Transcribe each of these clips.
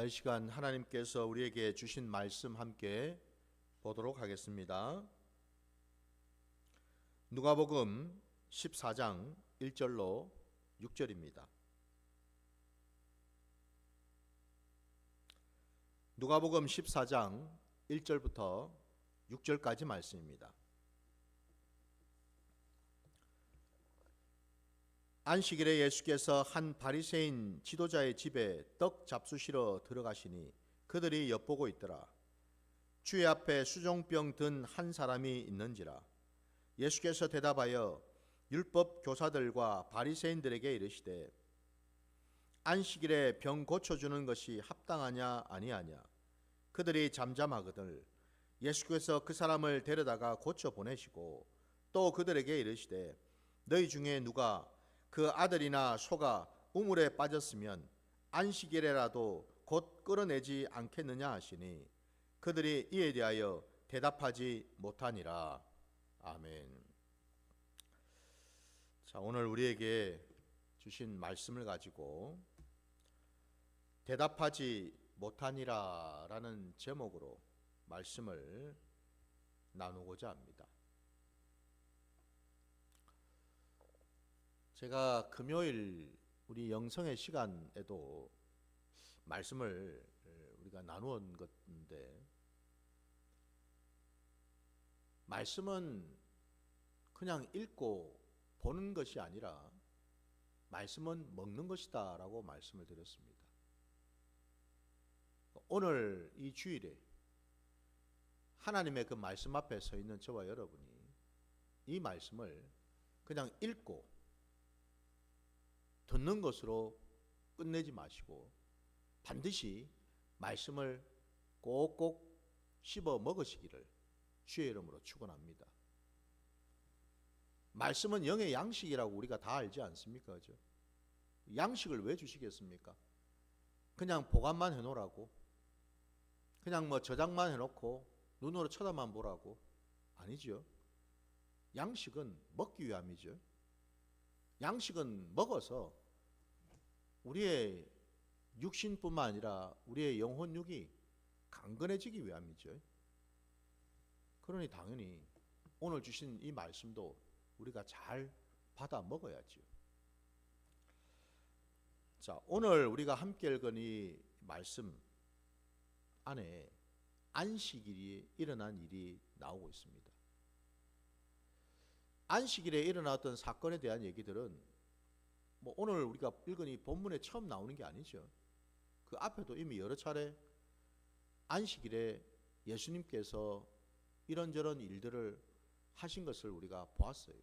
이 시간 하나님께서 우리에게 주신 말씀 함께 보도록 하겠습니다. 누가복음 14장 1절로 6절입니다. 누가복음 14장 1절부터 6절까지 말씀입니다. 안식일에 예수께서 한 바리새인 지도자의 집에 떡 잡수시러 들어가시니 그들이 엿보고 있더라. 주의 앞에 수종병 든 한 사람이 있는지라. 예수께서 대답하여 율법 교사들과 바리새인들에게 이르시되 안식일에 병 고쳐주는 것이 합당하냐 아니하냐. 그들이 잠잠하거늘 예수께서 그 사람을 데려다가 고쳐 보내시고 또 그들에게 이르시되 너희 중에 누가 그 아들이나 소가 우물에 빠졌으면 안식일에라도 곧 끌어내지 않겠느냐 하시니 그들이 이에 대하여 대답하지 못하니라. 아멘. 자, 오늘 우리에게 주신 말씀을 가지고 대답하지 못하니라 라는 제목으로 말씀을 나누고자 합니다. 제가 금요일 우리 영성의 시간에도 말씀을 우리가 나누었던 것인데, 말씀은 그냥 읽고 보는 것이 아니라 말씀은 먹는 것이다 라고 말씀을 드렸습니다. 오늘 이 주일에 하나님의 그 말씀 앞에 서 있는 저와 여러분이 이 말씀을 그냥 읽고 듣는 것으로 끝내지 마시고 반드시 말씀을 꼭꼭 씹어 먹으시기를 주의 이름으로 축원합니다. 말씀은 영의 양식이라고 우리가 다 알지 않습니까? 그죠? 양식을 왜 주시겠습니까? 그냥 보관만 해놓으라고, 그냥 저장만 해놓고 눈으로 쳐다만 보라고? 아니죠. 양식은 먹기 위함이죠. 양식은 먹어서 우리의 육신뿐만 아니라 우리의 영혼육이 강건해지기 위함이죠. 그러니 당연히 오늘 주신 이 말씀도 우리가 잘 받아 먹어야죠. 자, 오늘 우리가 함께 읽은 이 말씀 안에 안식일이 일어난 일이 나오고 있습니다. 안식일에 일어났던 사건에 대한 얘기들은 오늘 우리가 읽은 이 본문에 처음 나오는 게 아니죠. 그 앞에도 이미 여러 차례 안식일에 예수님께서 이런저런 일들을 하신 것을 우리가 보았어요.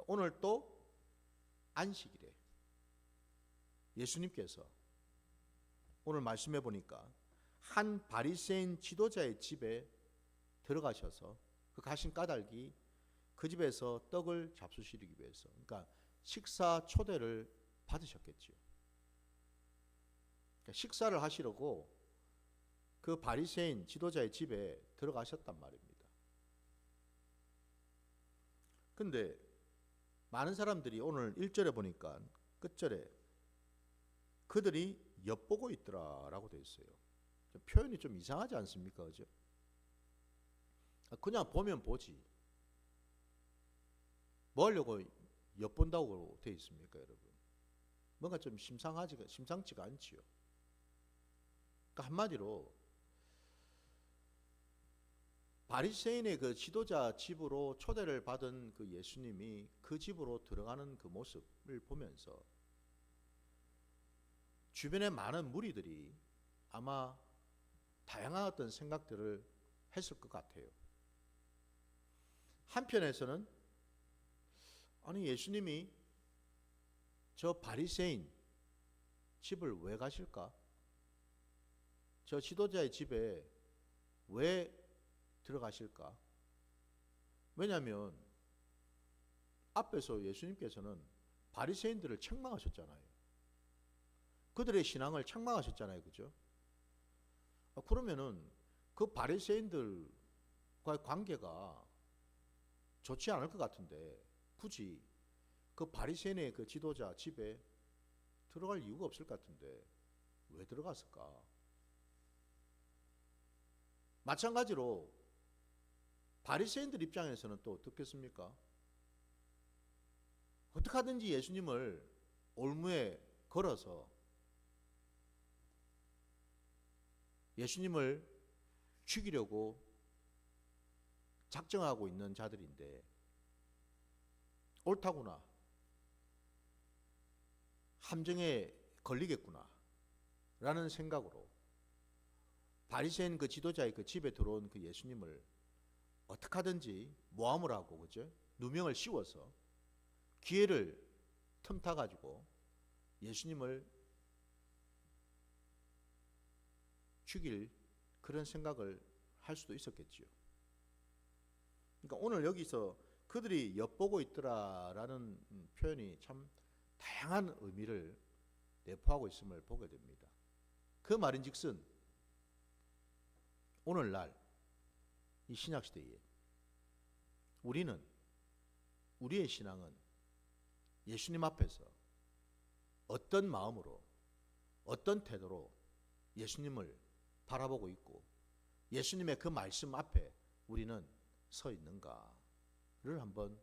오늘 또 안식일에 예수님께서 오늘 말씀해 보니까 한 바리새인 지도자의 집에 들어가셔서 그 가신 까닭이 그 집에서 떡을 잡수시기 위해서, 그러니까 식사 초대를 받으셨겠죠. 그러니까 식사를 하시려고 그 바리새인 지도자의 집에 들어가셨단 말입니다. 근데 많은 사람들이 오늘 1절에 보니까 끝절에 그들이 엿보고 있더라 라고 되어 있어요. 표현이 좀 이상하지 않습니까? 그죠? 그냥 보면 보지 뭐 하려고 엿본다고 되어 있습니까, 여러분? 뭔가 좀 심상치가 않지요. 그러니까 한마디로 바리새인의 그 지도자 집으로 초대를 받은 그 예수님이 그 집으로 들어가는 그 모습을 보면서 주변의 많은 무리들이 아마 다양한 어떤 생각들을 했을 것 같아요. 한편에서는 아니, 예수님이 저 바리새인 집을 왜 가실까? 저 지도자의 집에 왜 들어가실까? 왜냐하면 앞에서 예수님께서는 바리새인들을 책망하셨잖아요. 그들의 신앙을 책망하셨잖아요. 그죠? 그러면은 그 바리새인들과의 관계가 좋지 않을 것 같은데 굳이 그 바리새인의 그 지도자 집에 들어갈 이유가 없을 것 같은데 왜 들어갔을까? 마찬가지로 바리새인들 입장에서는 또 어떻겠습니까? 어떻게 하든지 예수님을 올무에 걸어서 예수님을 죽이려고 작정하고 있는 자들인데 옳다구나, 함정에 걸리겠구나 라는 생각으로 바리새인 그 지도자의 그 집에 들어온 그 예수님을 어떻게 하든지 모함을 하고, 그죠? 누명을 씌워서 기회를 틈타 가지고 예수님을 죽일 그런 생각을 할 수도 있었겠지요. 그러니까 오늘 여기서 그들이 엿보고 있더라라는 표현이 참 다양한 의미를 내포하고 있음을 보게 됩니다. 그 말인즉슨 오늘날 이 신약시대에 우리의 신앙은 예수님 앞에서 어떤 마음으로, 어떤 태도로 예수님을 바라보고 있고 예수님의 그 말씀 앞에 우리는 서 있는가를 한번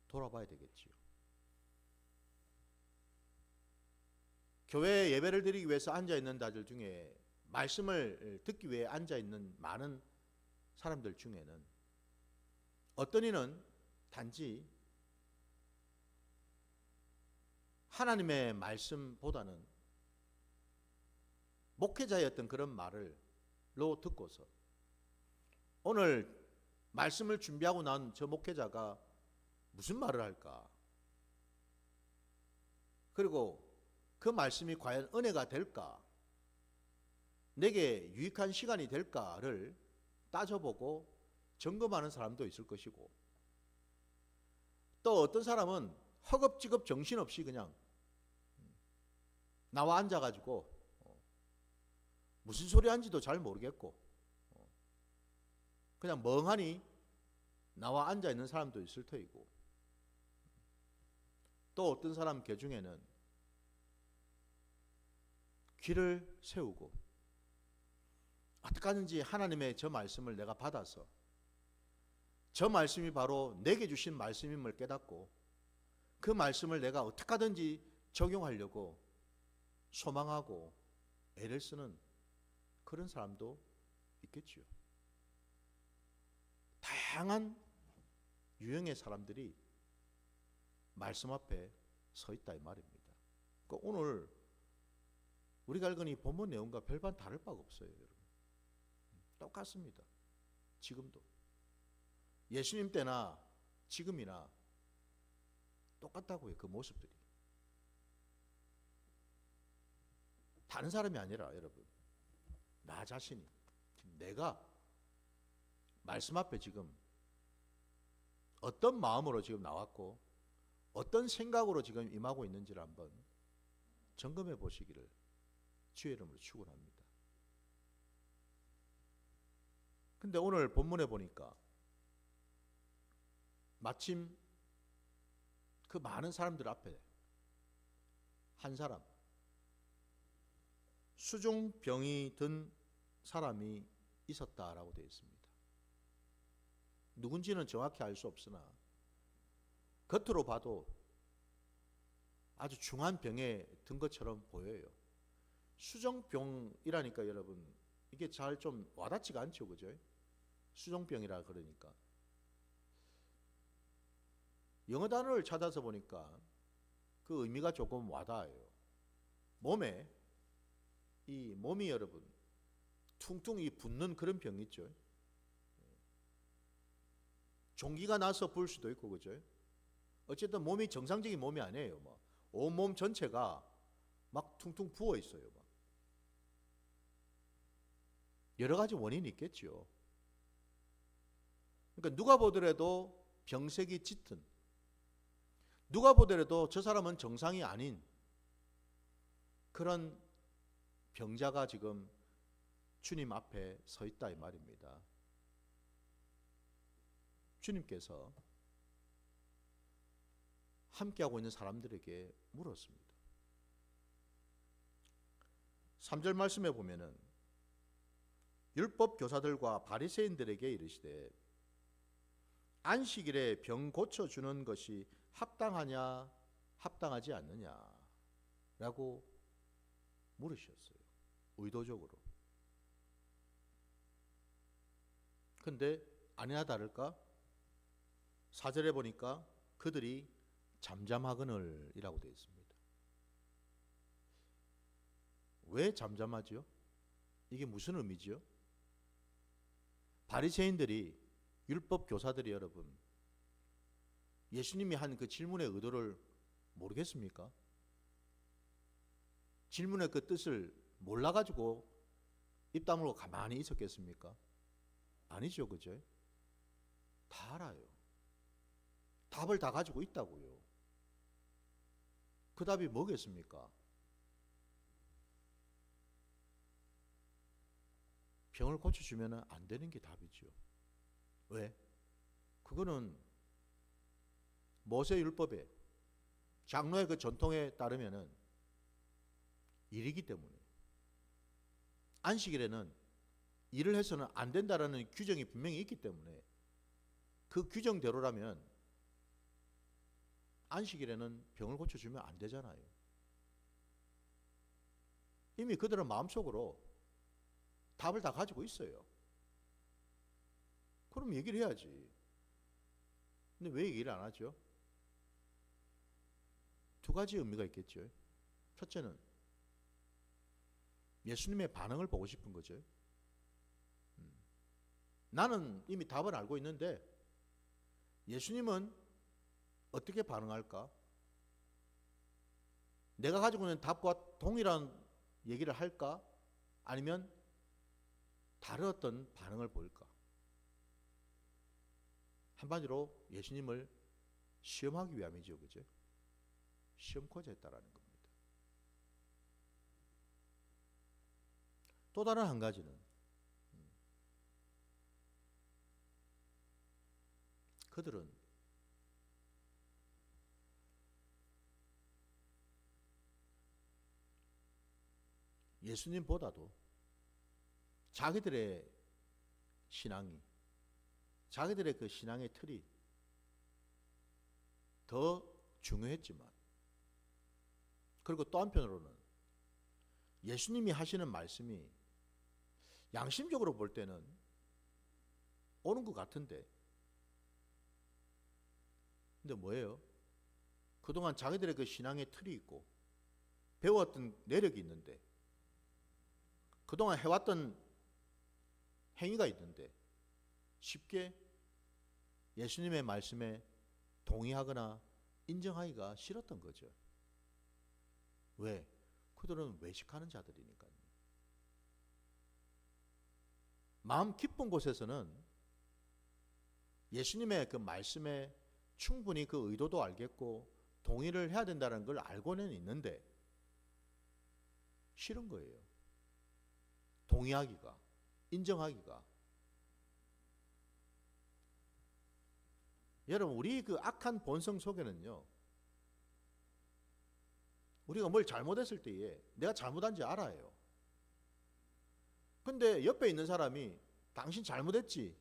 돌아봐야 되겠지요. 교회 예배를 드리기 위해서 앉아있는 자들 중에, 말씀을 듣기 위해 앉아있는 많은 사람들 중에는 어떤 이는 단지 하나님의 말씀보다는 목회자의 어떤 그런 말을로 듣고서 오늘 말씀을 준비하고 난 저 목회자가 무슨 말을 할까, 그리고 그 말씀이 과연 은혜가 될까, 내게 유익한 시간이 될까를 따져보고 점검하는 사람도 있을 것이고, 또 어떤 사람은 허겁지겁 정신없이 그냥 나와 앉아가지고 무슨 소리 하는지도 잘 모르겠고 그냥 멍하니 나와 앉아있는 사람도 있을 터이고, 또 어떤 사람 중에는 귀를 세우고 어떻게 하는지 하나님의 저 말씀을 내가 받아서 저 말씀이 바로 내게 주신 말씀임을 깨닫고 그 말씀을 내가 어떻게 하든지 적용하려고 소망하고 애를 쓰는 그런 사람도 있겠지요. 다양한 유형의 사람들이 말씀 앞에 서 있다 이 말입니다. 그러니까 오늘 우리가 읽은 이 본문 내용과 별반 다를 바가 없어요, 여러분. 똑같습니다. 지금도 예수님 때나 지금이나 똑같다고요. 그 모습들이 다른 사람이 아니라 여러분, 나 자신이 지금 내가 말씀 앞에 지금 어떤 마음으로 지금 나왔고 어떤 생각으로 지금 임하고 있는지를 한번 점검해 보시기를 주의 이름으로 축원합니다. 근데 오늘 본문에 보니까 마침 그 많은 사람들 앞에 한 사람, 수종병이 든 사람이 있었다라고 되어 있습니다. 누군지는 정확히 알 수 없으나 겉으로 봐도 아주 중한 병에 든 것처럼 보여요. 수종병이라니까 여러분, 이게 잘 좀 와닿지가 않죠, 그죠? 수종병이라 그러니까. 영어 단어를 찾아서 보니까 그 의미가 조금 와닿아요. 이 몸이 여러분 퉁퉁 이 붓는 그런 병 있죠. 종기가 나서 부을 수도 있고, 그죠? 어쨌든 몸이 정상적인 몸이 아니에요. 온몸 전체가 막 퉁퉁 부어 있어요. 여러 가지 원인이 있겠죠. 그러니까 누가 보더라도 병색이 짙은, 누가 보더라도 저 사람은 정상이 아닌 그런 병자가 지금 주님 앞에 서 있다 이 말입니다. 주님께서 함께하고 있는 사람들에게 물었습니다. 3절 말씀에 보면은 율법 교사들과 바리새인들에게 이르시되 안식일에 병 고쳐 주는 것이 합당하냐 합당하지 않느냐라고 물으셨어요. 의도적으로. 근데 아니나 다를까 4절에 보니까 그들이 잠잠하거늘 이라고 되어 있습니다. 왜 잠잠하죠? 이게 무슨 의미죠? 바리새인들이 율법 교사들이 여러분 예수님이 한 그 질문의 의도를 모르겠습니까? 질문의 그 뜻을 몰라가지고 입 다물고 가만히 있었겠습니까? 아니죠, 그죠? 다 알아요. 답을 다 가지고 있다고요. 그 답이 뭐겠습니까? 병을 고쳐주면 안 되는 게 답이죠. 왜? 그거는 모세율법에 장로의 그 전통에 따르면은 일이기 때문에 안식일에는 일을 해서는 안 된다라는 규정이 분명히 있기 때문에 그 규정대로라면 안식일에는 병을 고쳐주면 안 되잖아요. 이미 그들은 마음속으로 답을 다 가지고 있어요. 그럼 얘기를 해야지. 근데 왜 얘기를 안 하죠? 두 가지 의미가 있겠죠. 첫째는 예수님의 반응을 보고 싶은 거죠. 나는 이미 답을 알고 있는데 예수님은 어떻게 반응할까? 내가 가지고 있는 답과 동일한 얘기를 할까? 아니면 다른 어떤 반응을 보일까? 한마디로 예수님을 시험하기 위함이죠. 그죠? 시험코자 했다라는 겁니다. 또 다른 한 가지는 그들은 예수님보다도 자기들의 신앙이, 자기들의 그 신앙의 틀이 더 중요했지만, 그리고 또 한편으로는 예수님이 하시는 말씀이 양심적으로 볼 때는 오는 것 같은데, 근데 뭐예요? 그동안 자기들의 그 신앙의 틀이 있고 배웠던 내력이 있는데, 그동안 해왔던 행위가 있는데 쉽게 예수님의 말씀에 동의하거나 인정하기가 싫었던 거죠. 왜? 그들은 외식하는 자들이니까요. 마음 깊은 곳에서는 예수님의 그 말씀에 충분히 그 의도도 알겠고 동의를 해야 된다는 걸 알고는 있는데 싫은 거예요. 동의하기가, 인정하기가. 여러분, 우리 그 악한 본성 속에는요, 우리가 뭘 잘못했을 때에 내가 잘못한지 알아요. 근데 옆에 있는 사람이 당신 잘못했지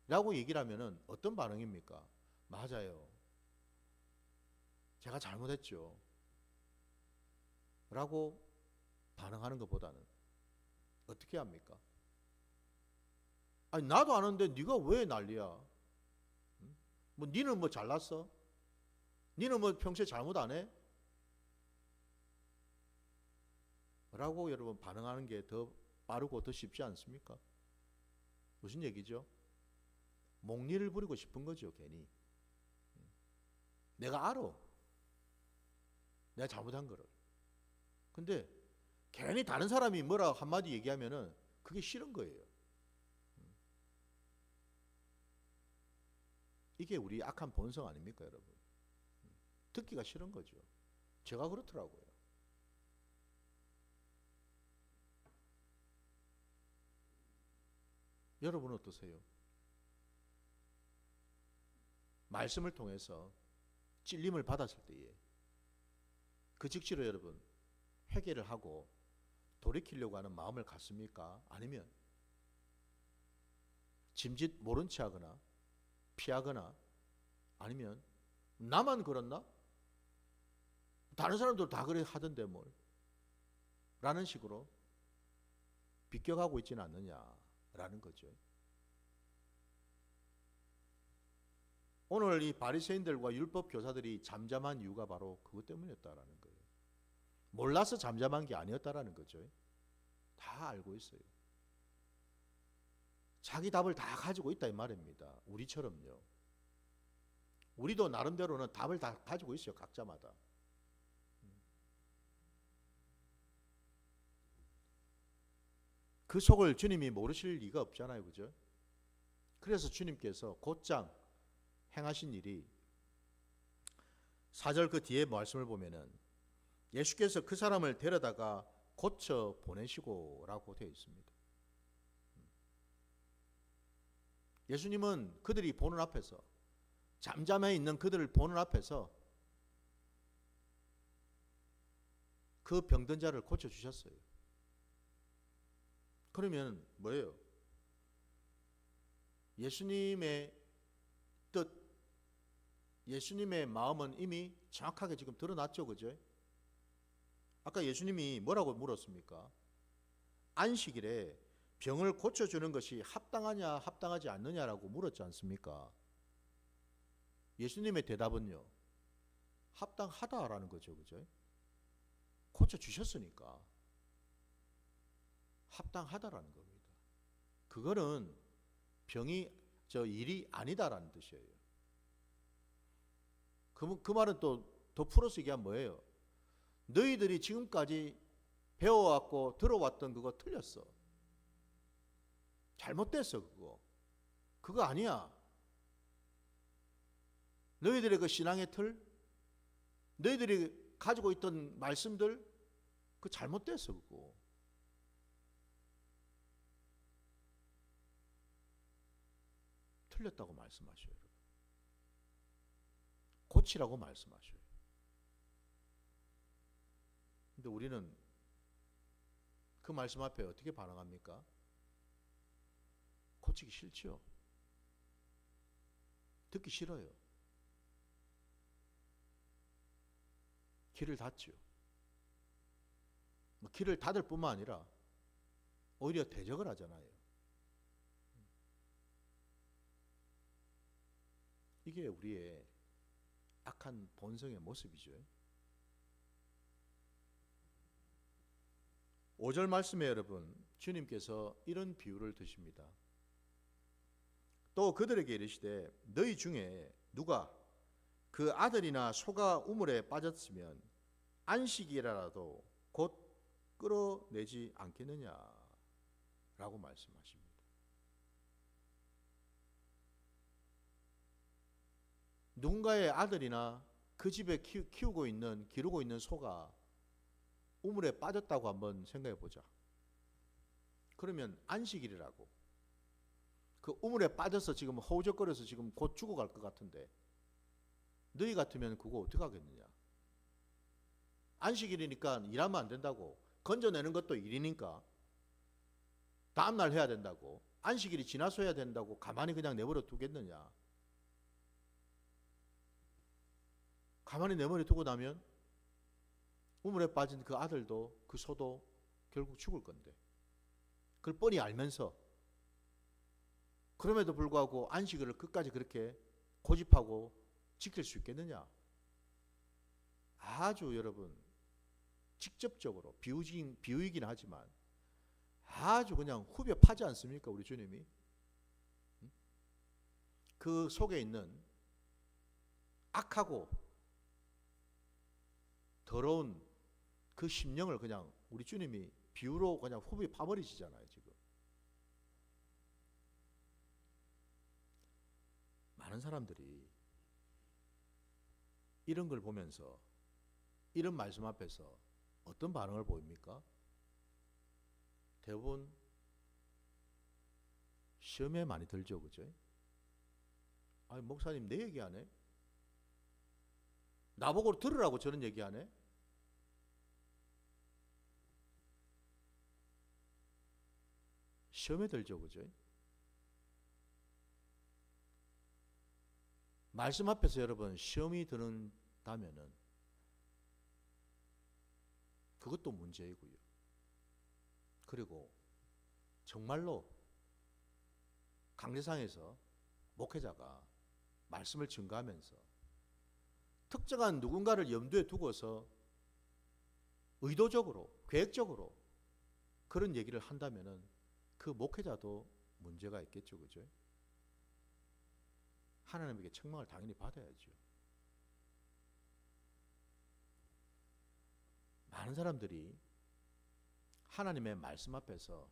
라고 얘기를 하면은 어떤 반응입니까? 맞아요, 제가 잘못했죠 라고 반응하는 것보다는 어떻게 합니까? 아니, 나도 아는데 네가 왜 난리야? 뭐 니는 뭐 잘났어? 니는 뭐 평소에 잘못 안 해? 라고 여러분 반응하는 게 더 빠르고 더 쉽지 않습니까? 무슨 얘기죠? 목리를 부리고 싶은 거죠, 괜히. 내가 알아, 내가 잘못한 거를. 근데 괜히 다른 사람이 뭐라 한마디 얘기하면은 그게 싫은 거예요. 이게 우리 악한 본성 아닙니까, 여러분? 듣기가 싫은 거죠. 제가 그렇더라고요. 여러분은 어떠세요? 말씀을 통해서 찔림을 받았을 때에 그 즉시로 여러분 회개를 하고 돌이키려고 하는 마음을 갖습니까? 아니면 짐짓 모른 체 하거나 피하거나 아니면 나만 그렇나? 다른 사람들 다 그래 하던데 뭘 라는 식으로 비껴가고 있지는 않느냐라는 거죠. 오늘 이 바리새인들과 율법 교사들이 잠잠한 이유가 바로 그것 때문이었다라는 거예요. 몰라서 잠잠한 게 아니었다라는 거죠. 다 알고 있어요. 자기 답을 다 가지고 있다 이 말입니다. 우리처럼요. 우리도 나름대로는 답을 다 가지고 있어요. 각자마다. 그 속을 주님이 모르실 리가 없잖아요. 그죠? 그래서 주님께서 곧장 행하신 일이 4절 그 뒤에 말씀을 보면은 예수께서 그 사람을 데려다가 고쳐 보내시고 라고 되어 있습니다. 예수님은 그들이 보는 앞에서 잠잠해 있는 그들을 보는 앞에서 그 병든 자를 고쳐주셨어요. 그러면 뭐예요? 예수님의 뜻, 예수님의 마음은 이미 정확하게 지금 드러났죠. 그죠? 아까 예수님이 뭐라고 물었습니까? 안식일에 병을 고쳐주는 것이 합당하냐 합당하지 않느냐라고 물었지 않습니까? 예수님의 대답은요, 합당하다라는 거죠. 그죠? 고쳐주셨으니까 합당하다라는 겁니다. 그거는 병이 일이 아니다라는 뜻이에요. 그 말은 또 더 풀어서 얘기하면 뭐예요? 너희들이 지금까지 배워왔고 들어왔던 그거 틀렸어. 잘못됐어. 그거 아니야. 너희들의 그 신앙의 틀, 너희들이 가지고 있던 말씀들, 그거 잘못됐어. 그거 틀렸다고 말씀하셔요. 고치라고 말씀하셔요. 근데 우리는 그 말씀 앞에 어떻게 반응합니까? 고치기 싫죠. 듣기 싫어요. 길을 닫죠. 길을 닫을 뿐만 아니라 오히려 대적을 하잖아요. 이게 우리의 악한 본성의 모습이죠. 5절 말씀에 여러분, 주님께서 이런 비유를 드십니다. 또 그들에게 이르시되 너희 중에 누가 그 아들이나 소가 우물에 빠졌으면 안식일이라도 곧 끌어내지 않겠느냐라고 말씀하십니다. 누군가의 아들이나 그 집에 기르고 있는 소가 우물에 빠졌다고 한번 생각해 보자. 그러면 안식일이라고 그 우물에 빠져서 지금 허우적거려서 지금 곧 죽어갈 것 같은데 너희 같으면 그거 어떻게 하겠느냐? 안식일이니까 일하면 안 된다고, 건져내는 것도 일이니까 다음날 해야 된다고, 안식일이 지나서 해야 된다고 가만히 그냥 내버려 두겠느냐? 가만히 내버려 두고 나면 우물에 빠진 그 아들도 그 소도 결국 죽을 건데, 그걸 뻔히 알면서 그럼에도 불구하고 안식일을 끝까지 그렇게 고집하고 지킬 수 있겠느냐? 아주 여러분 직접적으로 비유이긴 하지만 아주 그냥 후벼 파지 않습니까? 우리 주님이 그 속에 있는 악하고 더러운 그 심령을 그냥 우리 주님이 비유로 그냥 후벼 파버리시잖아요. 지금 많은 사람들이 이런 걸 보면서 이런 말씀 앞에서 어떤 반응을 보입니까? 대부분 시험에 많이 들죠. 그죠? 아니, 목사님 내 얘기 안 해? 나보고 들으라고 저런 얘기 안 해? 시험에 들죠, 그죠? 말씀 앞에서 여러분 시험이 드는다면은 그것도 문제이고요. 그리고 정말로 강대상에서 목회자가 말씀을 증거하면서 특정한 누군가를 염두에 두고서 의도적으로, 계획적으로 그런 얘기를 한다면은 그 목회자도 문제가 있겠죠, 그죠? 하나님에게 책망을 당연히 받아야죠. 많은 사람들이 하나님의 말씀 앞에서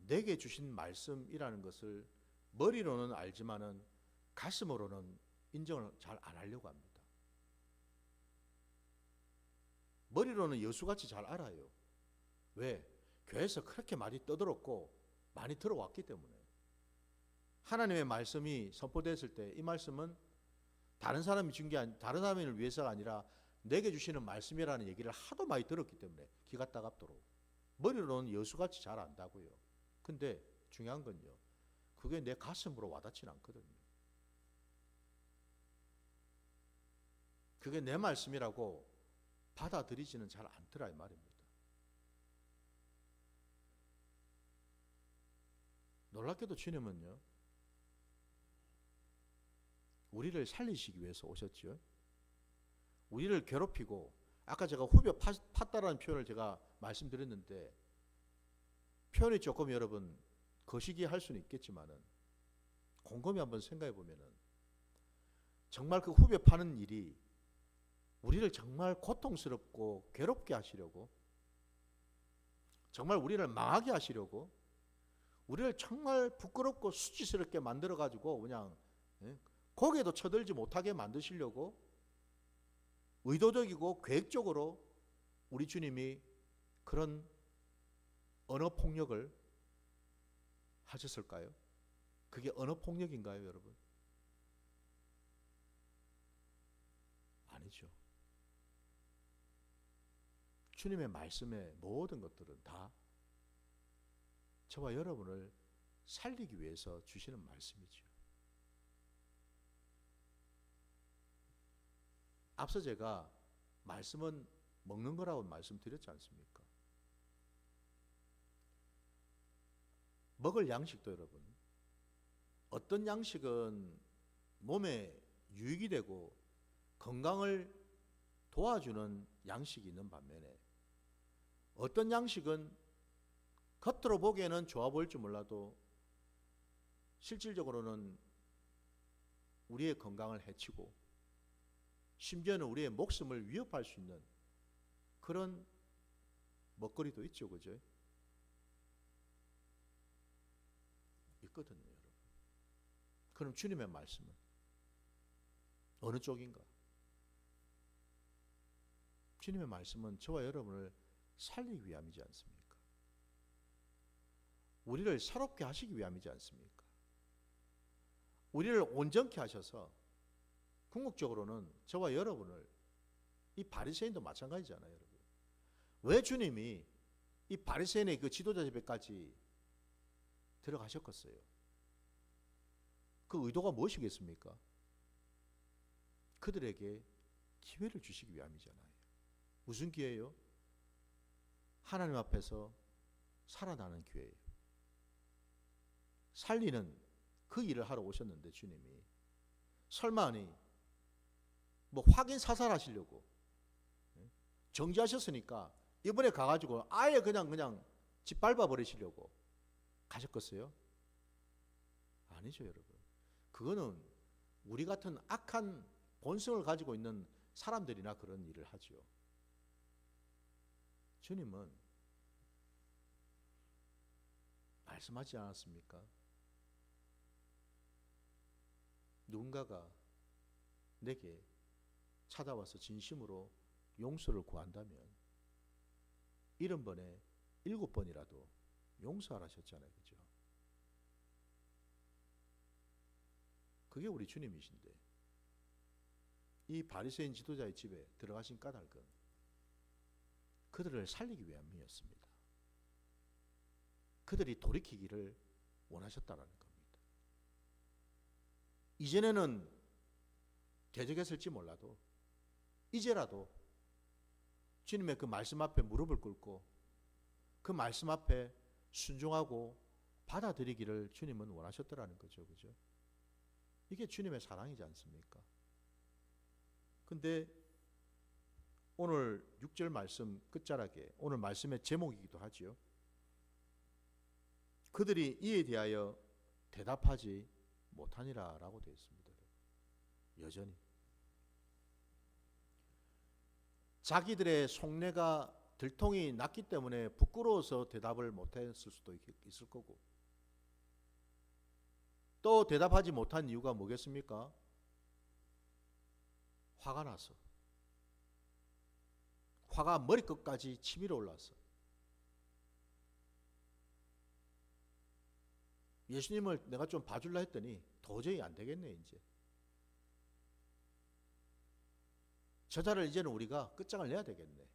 내게 주신 말씀이라는 것을 머리로는 알지만은 가슴으로는 인정을 잘 안 하려고 합니다. 머리로는 여수같이 잘 알아요. 왜? 교회에서 그렇게 많이 떠들었고 많이 들어왔기 때문에. 하나님의 말씀이 선포됐을 때 이 말씀은 다른 사람이 준 게 다른 사람을 위해서가 아니라 내게 주시는 말씀이라는 얘기를 하도 많이 들었기 때문에 기가 따갑도록 머리로는 여수같이 잘 안다고요. 근데 중요한 건요, 그게 내 가슴으로 와닿지는 않거든요. 그게 내 말씀이라고 받아들이지는 잘 않더라 이 말입니다. 놀랍게도 주님은요, 우리를 살리시기 위해서 오셨죠. 우리를 괴롭히고, 아까 제가 후벼 팠다라는 표현을 제가 말씀드렸는데 표현이 조금 여러분 거시기 할 수는 있겠지만은 곰곰이 한번 생각해 보면은 정말 그 후벼 파는 일이 우리를 정말 고통스럽고 괴롭게 하시려고, 정말 우리를 망하게 하시려고, 우리를 정말 부끄럽고 수치스럽게 만들어 가지고 그냥 고개도 쳐들지 못하게 만드시려고 의도적이고 계획적으로 우리 주님이 그런 언어 폭력을 하셨을까요? 그게 언어 폭력인가요, 여러분? 아니죠. 주님의 말씀의 모든 것들은 다 저와 여러분을 살리기 위해서 주시는 말씀이죠. 앞서 제가 말씀은 먹는 거라고 말씀드렸지 않습니까? 먹을 양식도 여러분, 어떤 양식은 몸에 유익이 되고 건강을 도와주는 양식이 있는 반면에 어떤 양식은 겉으로 보기에는 좋아 보일지 몰라도 실질적으로는 우리의 건강을 해치고 심지어는 우리의 목숨을 위협할 수 있는 그런 먹거리도 있죠, 그죠? 있거든요, 여러분. 그럼 주님의 말씀은 어느 쪽인가? 주님의 말씀은 저와 여러분을 살리기 위함이지 않습니까? 우리를 새롭게 하시기 위함이지 않습니까? 우리를 온전케 하셔서 궁극적으로는 저와 여러분을, 이 바리새인도 마찬가지잖아요, 여러분. 왜 주님이 이 바리새인의 그 지도자 집에까지 들어가셨겠어요? 그 의도가 무엇이겠습니까? 그들에게 기회를 주시기 위함이잖아요. 무슨 기회예요? 하나님 앞에서 살아나는 기회예요. 살리는 그 일을 하러 오셨는데 주님이 설마니 뭐 확인 사살하시려고 정지하셨으니까 이번에 가가지고 아예 그냥 짓밟아 버리시려고 가셨겠어요? 아니죠, 여러분. 그거는 우리 같은 악한 본성을 가지고 있는 사람들이나 그런 일을 하죠. 주님은 말씀하지 않았습니까? 누군가가 내게 찾아와서 진심으로 용서를 구한다면 70번에 7번이라도 용서하라 하셨잖아요, 그죠? 그게 우리 주님이신데 이 바리새인 지도자의 집에 들어가신 까닭은 그들을 살리기 위함이었습니다. 그들이 돌이키기를 원하셨다라는 겁니다. 이전에는 대적했을지 몰라도 이제라도 주님의 그 말씀 앞에 무릎을 꿇고 그 말씀 앞에 순종하고 받아들이기를 주님은 원하셨더라는 거죠. 그죠? 이게 주님의 사랑이지 않습니까? 근데 오늘 6절 말씀 끝자락에 오늘 말씀의 제목이기도 하지요. 그들이 이에 대하여 대답하지 못하니라 라고 되어 있습니다. 여전히 자기들의 속내가 들통이 났기 때문에 부끄러워서 대답을 못했을 수도 있을 거고, 또 대답하지 못한 이유가 뭐겠습니까? 화가 나서, 화가 머리끝까지 치밀어 올라서 예수님을 내가 좀 봐줄라 했더니 도저히 안 되겠네. 이제 저자를 이제는 우리가 끝장을 내야 되겠네.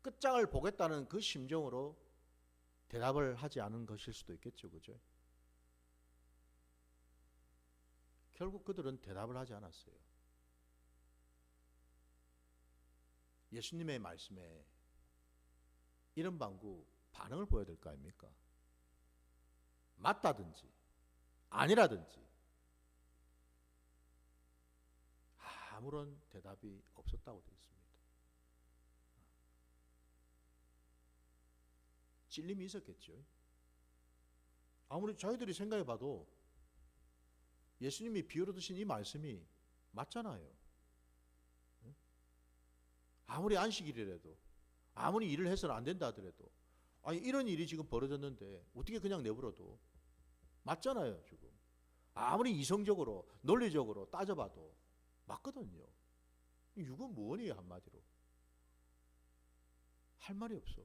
끝장을 보겠다는 그 심정으로 대답을 하지 않은 것일 수도 있겠죠. 그죠? 결국 그들은 대답을 하지 않았어요. 예수님의 말씀에 이런 방구 반응을 보여야 될 거 아닙니까? 맞다든지 아니라든지 아무런 대답이 없었다고 되어 있습니다. 찔림이 있었겠죠. 아무리 저희들이 생각해 봐도 예수님이 비유로 드신 이 말씀이 맞잖아요. 아무리 안식일이라도, 아무리 일을 해서는 안 된다 하더라도, 아니 이런 일이 지금 벌어졌는데 어떻게 그냥 내버려도 맞잖아요. 지금 아무리 이성적으로 논리적으로 따져봐도 맞거든요. 이건 뭐니 한마디로 할 말이 없어.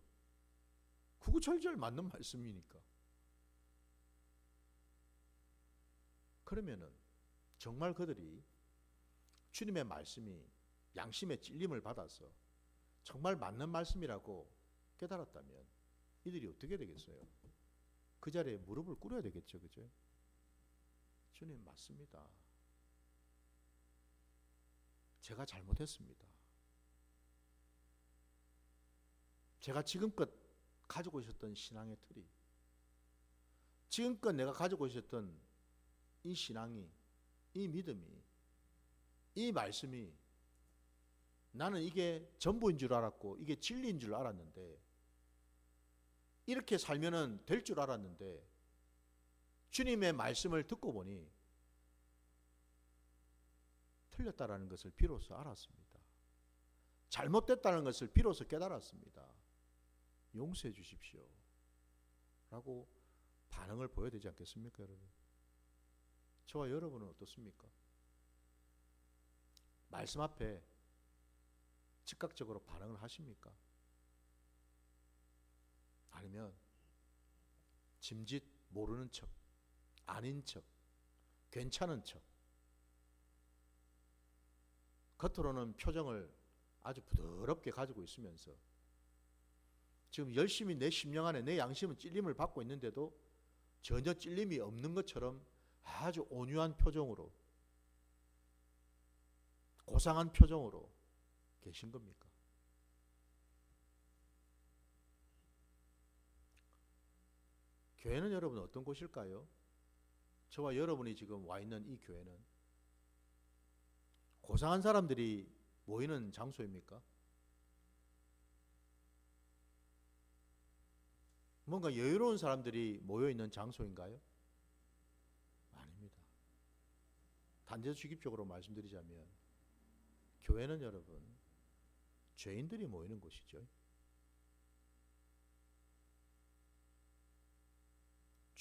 구구절절 맞는 말씀이니까. 그러면은 정말 그들이 주님의 말씀이 양심의 찔림을 받아서 정말 맞는 말씀이라고 깨달았다면 이들이 어떻게 되겠어요? 그 자리에 무릎을 꿇어야 되겠죠. 그죠? 주님 맞습니다. 제가 잘못했습니다. 제가 지금껏 가지고 있었던 신앙의 틀이, 지금껏 내가 가지고 있었던 이 신앙이, 이 믿음이, 이 말씀이 나는 이게 전부인 줄 알았고 이게 진리인 줄 알았는데, 이렇게 살면은 될 줄 알았는데 주님의 말씀을 듣고 보니 틀렸다라는 것을 비로소 알았습니다. 잘못됐다는 것을 비로소 깨달았습니다. 용서해 주십시오 라고 반응을 보여야 되지 않겠습니까? 여러분, 저와 여러분은 어떻습니까? 말씀 앞에 즉각적으로 반응을 하십니까? 아니면 짐짓 모르는 척, 아닌 척, 괜찮은 척, 겉으로는 표정을 아주 부드럽게 가지고 있으면서 지금 열심히 내 심령 안에 내 양심은 찔림을 받고 있는데도 전혀 찔림이 없는 것처럼 아주 온유한 표정으로, 고상한 표정으로 계신 겁니까? 교회는 여러분 어떤 곳일까요? 저와 여러분이 지금 와 있는 이 교회는 고상한 사람들이 모이는 장소입니까? 뭔가 여유로운 사람들이 모여있는 장소인가요? 아닙니다. 단죄주기적으로 말씀드리자면 교회는 여러분 죄인들이 모이는 곳이죠.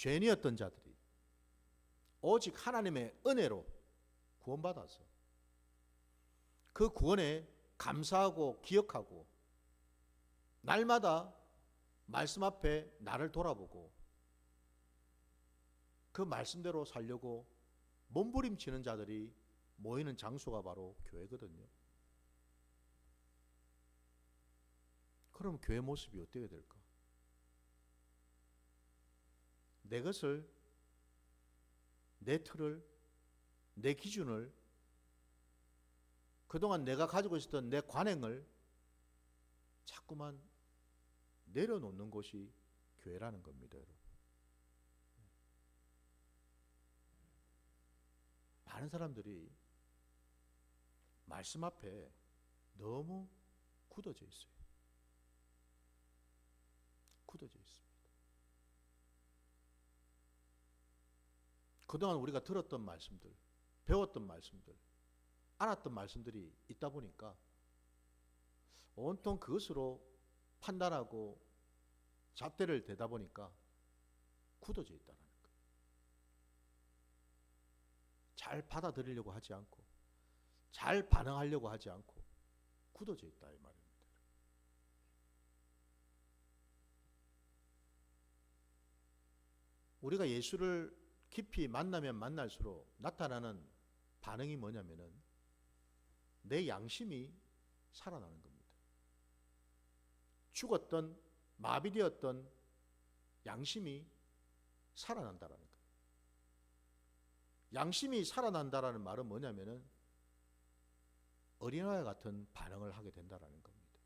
죄인이었던 자들이 오직 하나님의 은혜로 구원받아서 그 구원에 감사하고 기억하고 날마다 말씀 앞에 나를 돌아보고 그 말씀대로 살려고 몸부림치는 자들이 모이는 장소가 바로 교회거든요. 그럼 교회 모습이 어떻게 될까? 내 것을, 내 틀을, 내 기준을, 그동안 내가 가지고 있었던 내 관행을 자꾸만 내려놓는 곳이 교회라는 겁니다, 여러분. 많은 사람들이 말씀 앞에 너무 굳어져 있어요. 굳어져 있습니다. 그동안 우리가 들었던 말씀들, 배웠던 말씀들, 알았던 말씀들이 있다 보니까 온통 그것으로 판단하고 잣대를 대다 보니까 굳어져 있다는 거예요. 잘 받아들이려고 하지 않고 잘 반응하려고 하지 않고 굳어져 있다 이 말입니다. 우리가 예수를 깊이 만나면 만날수록 나타나는 반응이 뭐냐면은 내 양심이 살아나는 겁니다. 죽었던 마비되었던 양심이 살아난다라는 거예요. 양심이 살아난다라는 말은 뭐냐면은 어린아이 같은 반응을 하게 된다라는 겁니다.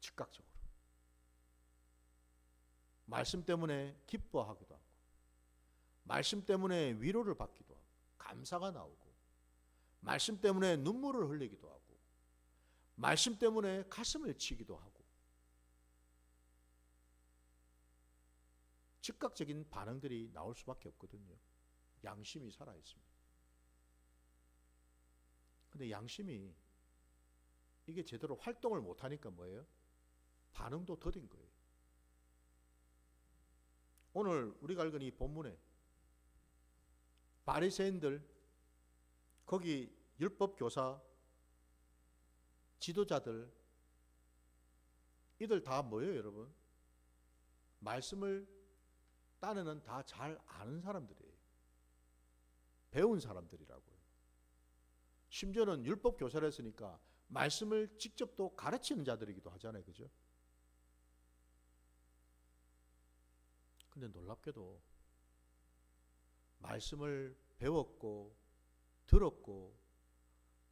즉각적으로. 말씀 때문에 기뻐하기도 하고 말씀 때문에 위로를 받기도 하고 감사가 나오고 말씀 때문에 눈물을 흘리기도 하고 말씀 때문에 가슴을 치기도 하고 즉각적인 반응들이 나올 수밖에 없거든요. 양심이 살아있습니다. 근데 양심이 이게 제대로 활동을 못하니까 뭐예요? 반응도 더딘 거예요. 오늘 우리가 읽은 이 본문에 바리새인들, 거기 율법교사, 지도자들, 이들 다 뭐예요, 여러분? 말씀을 따르는 다 잘 아는 사람들이에요. 배운 사람들이라고요. 심지어는 율법교사를 했으니까 말씀을 직접 또 가르치는 자들이기도 하잖아요. 그죠? 근데 놀랍게도 말씀을 배웠고 들었고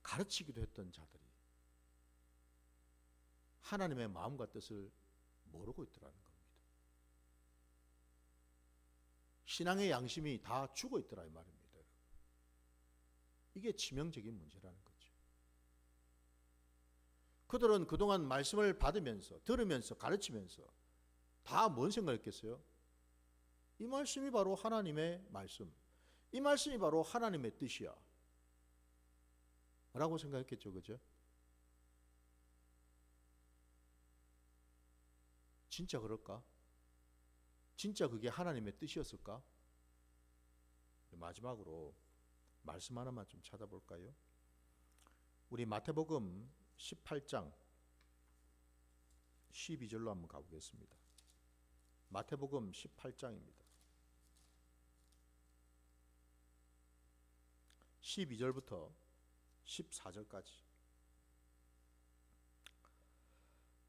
가르치기도 했던 자들이 하나님의 마음과 뜻을 모르고 있더라는 겁니다. 신앙의 양심이 다 죽어 있더라 이 말입니다. 이게 치명적인 문제라는 거죠. 그들은 그동안 말씀을 받으면서 들으면서 가르치면서 다 뭔 생각했겠어요? 이 말씀이 바로 하나님의 말씀, 이 말씀이 바로 하나님의 뜻이야 라고 생각했겠죠. 그죠? 진짜 그럴까? 진짜 그게 하나님의 뜻이었을까? 마지막으로 말씀 하나만 좀 찾아볼까요? 우리 마태복음 18장 12절로 한번 가보겠습니다. 마태복음 18장입니다. 12절부터 14절까지.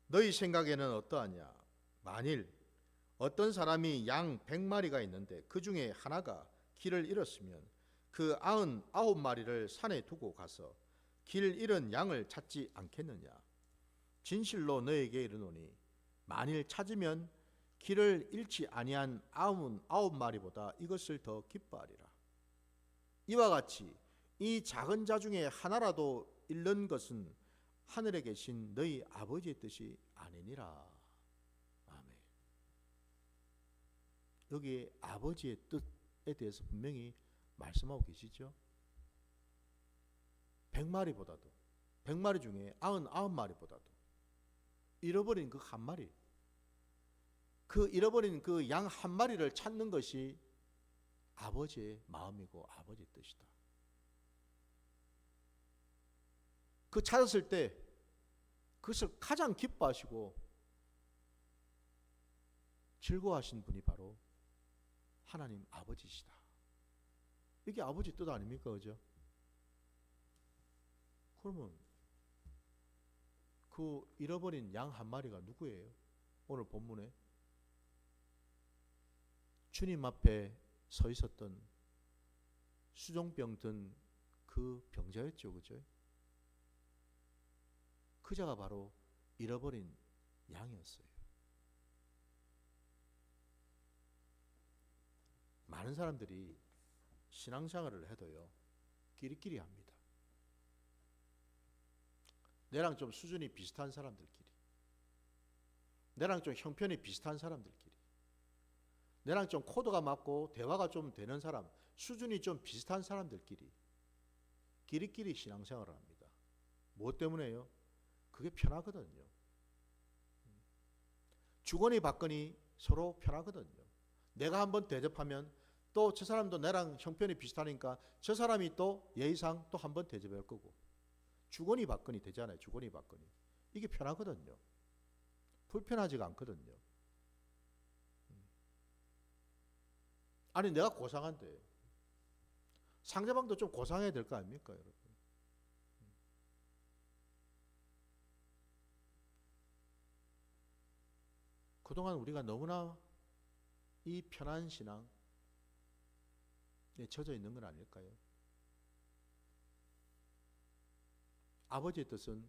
너희 생각에는 어떠하냐? 만일 어떤 사람이 양 100마리가 있는데 그 중에 하나가 길을 잃었으면 그 99마리를 산에 두고 가서 길 잃은 양을 찾지 않겠느냐? 진실로 너에게 이르노니 만일 찾으면 길을 잃지 아니한 99마리보다 이것을 더 기뻐하리라. 이와 같이 이 작은 자 중에 하나라도 잃는 것은 하늘에 계신 너희 아버지의 뜻이 아니니라. 아멘. 여기 아버지의 뜻에 대해서 분명히 말씀하고 계시죠. 100마리보다도 100마리 중에 99마리보다도 잃어버린 그 한 마리, 그 잃어버린 그 양 한 마리를 찾는 것이 아버지의 마음이고 아버지의 뜻이다. 그 찾았을 때 그것을 가장 기뻐하시고 즐거워하신 분이 바로 하나님 아버지시다. 이게 아버지 뜻 아닙니까? 그죠? 그러면 그 잃어버린 양 한 마리가 누구예요? 오늘 본문에 주님 앞에 서 있었던 수종병 든 그 병자였죠. 그죠? 그 자가 바로 잃어버린 양이었어요. 많은 사람들이 신앙생활을 해도요, 끼리끼리 합니다. 내랑 좀 수준이 비슷한 사람들끼리, 내랑 좀 형편이 비슷한 사람들끼리, 내랑 좀 코드가 맞고 대화가 좀 되는 사람, 수준이 좀 비슷한 사람들끼리 끼리끼리 신앙생활을 합니다. 무엇 때문에요? 그게 편하거든요. 주거니 받거니 서로 편하거든요. 내가 한번 대접하면 또 저 사람도 나랑 형편이 비슷하니까 저 사람이 또 예의상 또 한번 대접할 거고, 주거니 받거니 되잖아요. 주거니 받거니. 이게 편하거든요. 불편하지가 않거든요. 아니 내가 고상한데 상대방도 좀 고상해야 될 거 아닙니까, 여러분? 그동안 우리가 너무나 이 편한 신앙에 젖어 있는 건 아닐까요? 아버지의 뜻은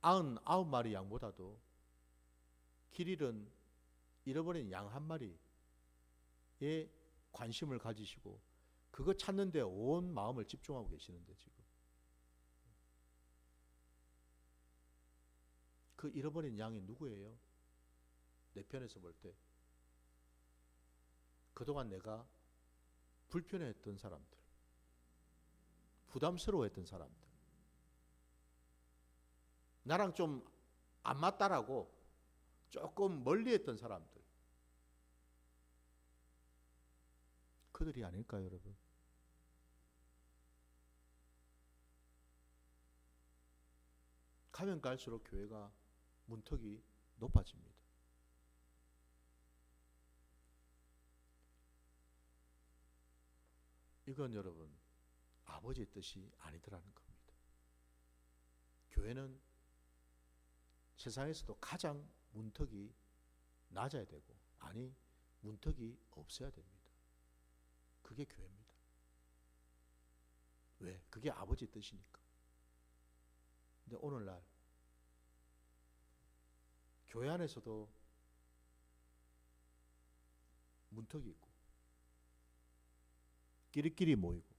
99마리 양보다도 길 잃은 잃어버린 양 한 마리에 관심을 가지시고 그거 찾는 데 온 마음을 집중하고 계시는데, 지금 그 잃어버린 양이 누구예요? 내 편에서 볼 때 그동안 내가 불편해했던 사람들, 부담스러워했던 사람들, 나랑 좀 안 맞다라고 조금 멀리했던 사람들, 그들이 아닐까요, 여러분? 가면 갈수록 교회가 문턱이 높아집니다. 이건 여러분 아버지의 뜻이 아니더라는 겁니다. 교회는 세상에서도 가장 문턱이 낮아야 되고, 아니 문턱이 없어야 됩니다. 그게 교회입니다. 왜? 그게 아버지의 뜻이니까. 근데 오늘날 교회 안에서도 문턱이 있고 끼리끼리 모이고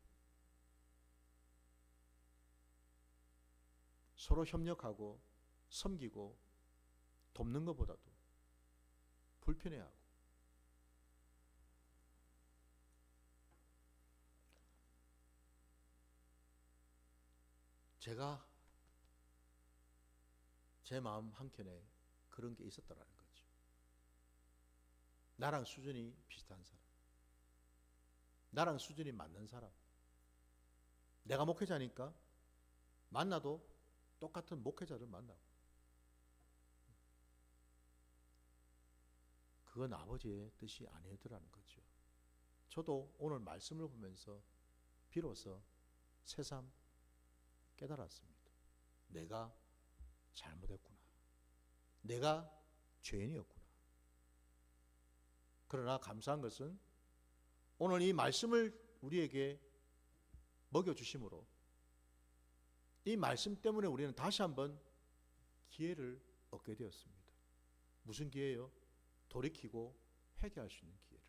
서로 협력하고 섬기고 돕는 것보다도 불편해하고, 제가 제 마음 한켠에 그런 게 있었더라는 거죠. 나랑 수준이 비슷한 사람, 나랑 수준이 맞는 사람, 내가 목회자니까 만나도 똑같은 목회자를 만나고, 그건 아버지의 뜻이 아니더라는 거죠. 저도 오늘 말씀을 보면서 비로소 새삼 깨달았습니다. 내가 잘못했구나. 내가 죄인이었구나. 그러나 감사한 것은 오늘 이 말씀을 우리에게 먹여주심으로 이 말씀 때문에 우리는 다시 한번 기회를 얻게 되었습니다. 무슨 기회요? 돌이키고 회개할 수 있는 기회를.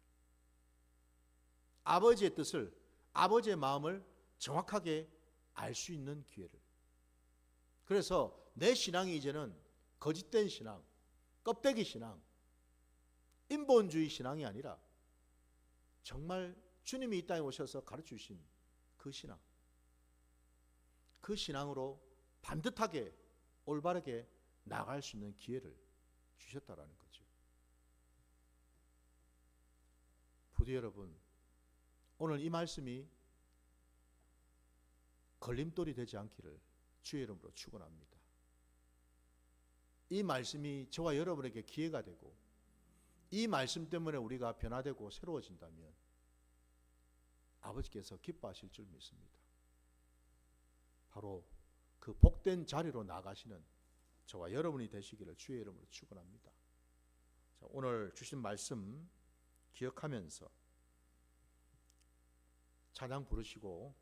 아버지의 뜻을, 아버지의 마음을 정확하게 알 수 있는 기회를. 그래서 내 신앙이 이제는 거짓된 신앙, 껍데기 신앙, 인본주의 신앙이 아니라 정말 주님이 이 땅에 오셔서 가르쳐 주신 그 신앙, 그 신앙으로 반듯하게 올바르게 나갈 수 있는 기회를 주셨다라는 거죠. 부디 여러분, 오늘 이 말씀이 걸림돌이 되지 않기를 주의 이름으로 축원합니다. 이 말씀이 저와 여러분에게 기회가 되고, 이 말씀 때문에 우리가 변화되고 새로워진다면 아버지께서 기뻐하실 줄 믿습니다. 바로 그 복된 자리로 나가시는 저와 여러분이 되시기를 주의 이름으로 축원합니다. 자, 오늘 주신 말씀 기억하면서 찬양 부르시고